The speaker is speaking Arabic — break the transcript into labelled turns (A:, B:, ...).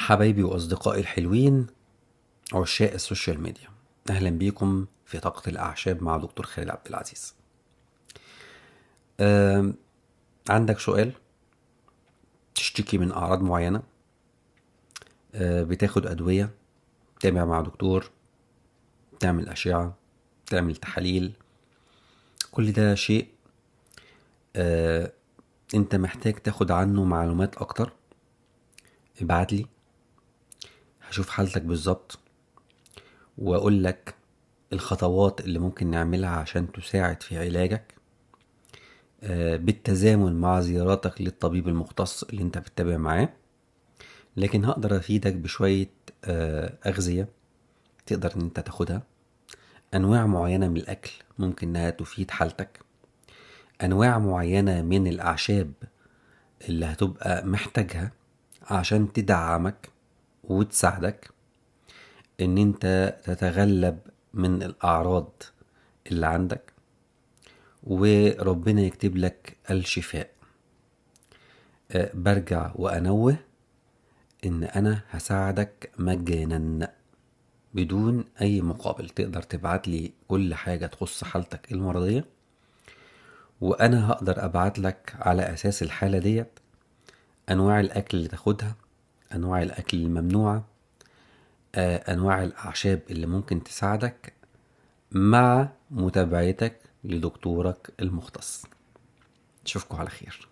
A: حبايبي وأصدقائي الحلوين عشاق السوشيال ميديا، أهلا بيكم في طاقة الأعشاب مع دكتور خالد عبد العزيز. أم، عندك سؤال؟ تشتكي من أعراض معينة؟ بتاخد أدوية؟ تابع مع دكتور؟ تعمل أشعة؟ تعمل تحاليل؟ كل ده شيء أه، أنت محتاج تاخد عنه معلومات أكتر. ابعتلي، هشوف حالتك بالظبط وأقول لك الخطوات اللي ممكن نعملها عشان تساعد في علاجك، بالتزامن مع زياراتك للطبيب المختص اللي انت بتتابع معاه. لكن هقدر افيدك بشوية اغذية تقدر ان انت تاخدها، انواع معينة من الاكل ممكن انها تفيد حالتك، انواع معينة من الاعشاب اللي هتبقى محتاجها عشان تدعمك وتساعدك ان انت تتغلب من الاعراض اللي عندك، وربنا يكتب لك الشفاء. برجع وانوه ان انا هساعدك مجانا بدون اي مقابل. تقدر تبعت لي كل حاجة تخص حالتك المرضية، وانا هقدر ابعت لك على اساس الحالة ديت انواع الاكل اللي تاخدها، انواع الاكل الممنوعة، انواع الاعشاب اللي ممكن تساعدك مع متابعتك لدكتورك المختص. اشوفكم على خير.